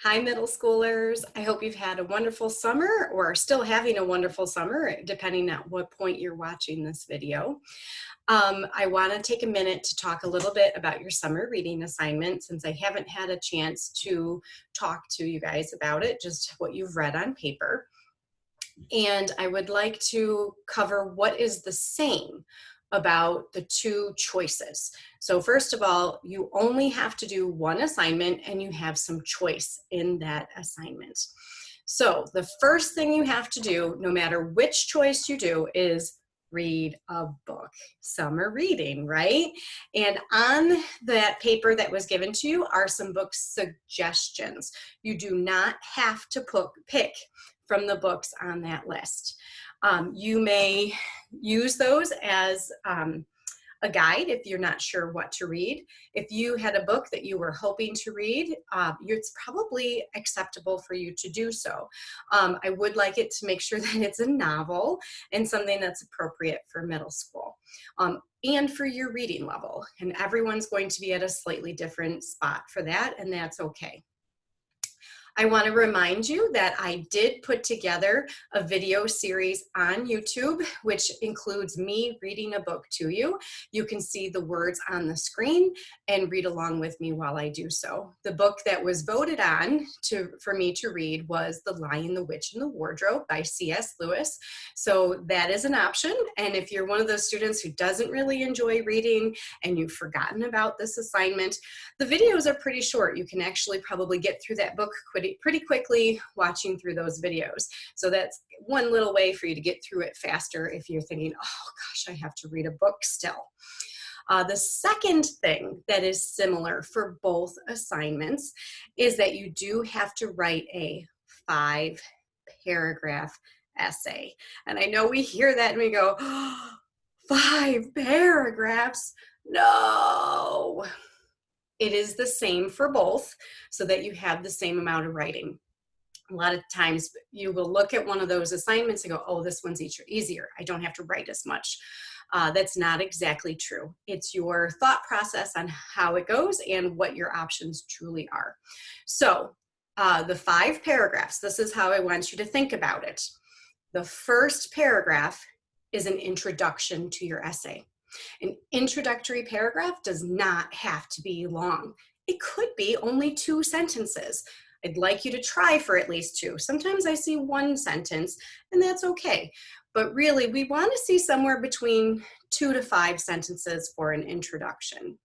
Hi, middle schoolers. I hope you've had a wonderful summer or are still having a wonderful summer, depending on what point you're watching this video. I want to take a minute to talk a little bit about your summer reading assignment since I haven't had a chance to talk to you guys about it, just what you've read on paper. And I would like to cover what is the same about the two choices. So first of all, you only have to do one assignment and you have some choice in that assignment. So the first thing you have to do, no matter which choice you do, is read a book. Summer reading, right? And on that paper that was given to you are some book suggestions. You do not have to pick from the books on that list. You may use those as a guide if you're not sure what to read. If you had a book that you were hoping to read, it's probably acceptable for you to do so. I would like it to make sure that it's a novel and something that's appropriate for middle school and for your reading level. And everyone's going to be at a slightly different spot for that, and that's okay. I want to remind you that I did put together a video series on YouTube, which includes me reading a book to you. You can see the words on the screen and read along with me while I do so. The book that was voted on for me to read was The Lion, the Witch, and the Wardrobe by C.S. Lewis. So that is an option. And if you're one of those students who doesn't really enjoy reading and you've forgotten about this assignment, the videos are pretty short. You can actually probably get through that book pretty quickly watching through those videos. So that's one little way for you to get through it faster if you're thinking, oh gosh, I have to read a book still. The second thing that is similar for both assignments is that you do have to write a 5-paragraph essay. And I know we hear that and we go, oh, 5 paragraphs? No. It is the same for both so that you have the same amount of writing. A lot of times you will look at one of those assignments and go, oh, this one's easier. I don't have to write as much. That's not exactly true. It's your thought process on how it goes and what your options truly are. So the 5 paragraphs, this is how I want you to think about it. The first paragraph is an introduction to your essay. An introductory paragraph does not have to be long. It could be only 2 sentences. I'd like you to try for at least 2. Sometimes I see 1 sentence, and that's okay. But really, we want to see somewhere between 2 to 5 sentences for an introduction.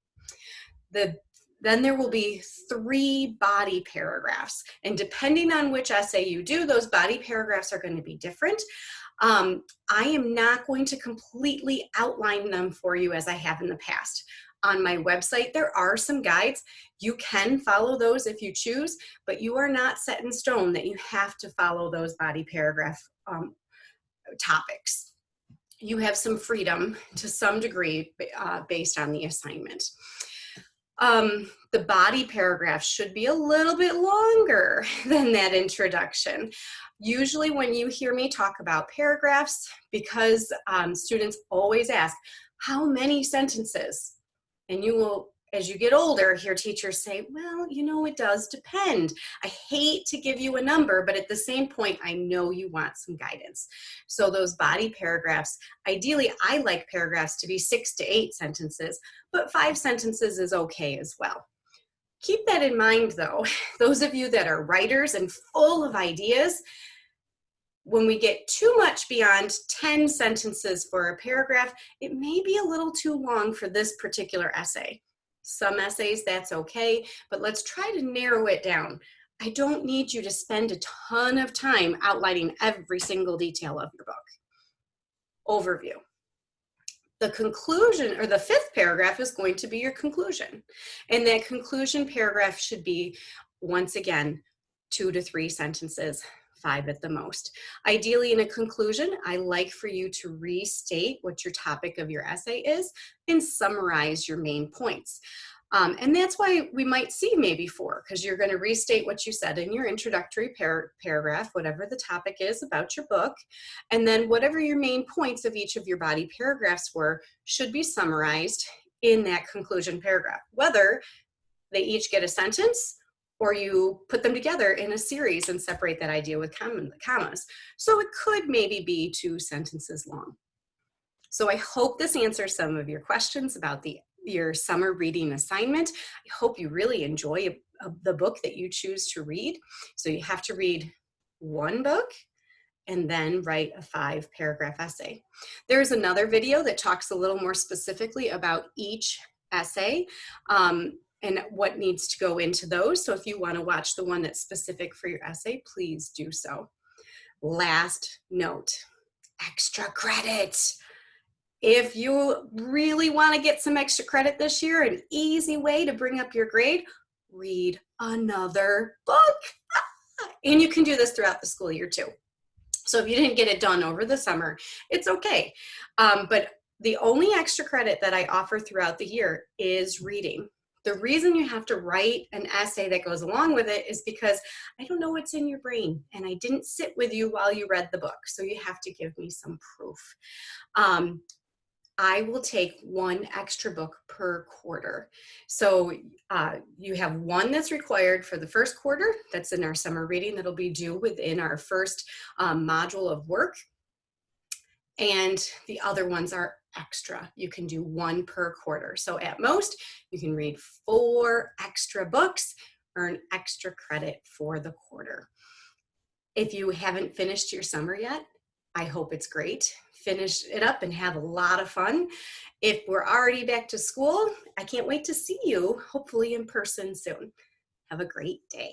Then there will be 3 body paragraphs. And depending on which essay you do, those body paragraphs are going to be different. I am not going to completely outline them for you as I have in the past. On my website, there are some guides. You can follow those if you choose, but you are not set in stone that you have to follow those body paragraph topics. You have some freedom to some degree based on the assignment. The body paragraph should be a little bit longer than that introduction. Usually when you hear me talk about paragraphs, because students always ask, how many sentences? And you will, as you get older, hear teachers say, well, you know, it does depend. I hate to give you a number, but at the same point, I know you want some guidance. So those body paragraphs, ideally, I like paragraphs to be 6 to 8 sentences, but 5 sentences is okay as well. Keep that in mind though, those of you that are writers and full of ideas, when we get too much beyond 10 sentences for a paragraph, it may be a little too long for this particular essay. Some essays, that's okay, but let's try to narrow it down. I don't need you to spend a ton of time outlining every single detail of your book. Overview. The conclusion, or the 5th paragraph, is going to be your conclusion. And that conclusion paragraph should be, once again, 2 to 3 sentences, 5 at the most. Ideally, in a conclusion, I like for you to restate what your topic of your essay is and summarize your main points. And that's why we might see maybe 4, because you're going to restate what you said in your introductory paragraph, whatever the topic is about your book, and then whatever your main points of each of your body paragraphs were should be summarized in that conclusion paragraph. Whether they each get a sentence or you put them together in a series and separate that idea with commas. So it could maybe be 2 sentences long. So I hope this answers some of your questions about your summer reading assignment. I hope you really enjoy the book that you choose to read. So you have to read one book and then write a 5-paragraph essay. There's another video that talks a little more specifically about each essay and what needs to go into those. So if you want to watch the one that's specific for your essay, please do so. Last note, extra credit. If you really want to get some extra credit this year, an easy way to bring up your grade, read another book. And you can do this throughout the school year too. So if you didn't get it done over the summer, it's okay. But the only extra credit that I offer throughout the year is reading. The reason you have to write an essay that goes along with it is because I don't know what's in your brain and I didn't sit with you while you read the book. So you have to give me some proof. I will take 1 extra book per quarter. So you have 1 that's required for the first quarter, that's in our summer reading, that'll be due within our first module of work. And the other ones are extra. You can do 1 per quarter. So at most, you can read 4 extra books, earn extra credit for the quarter. If you haven't finished your summer yet, I hope it's great. Finish it up and have a lot of fun. If we're already back to school, I can't wait to see you, hopefully in person soon. Have a great day.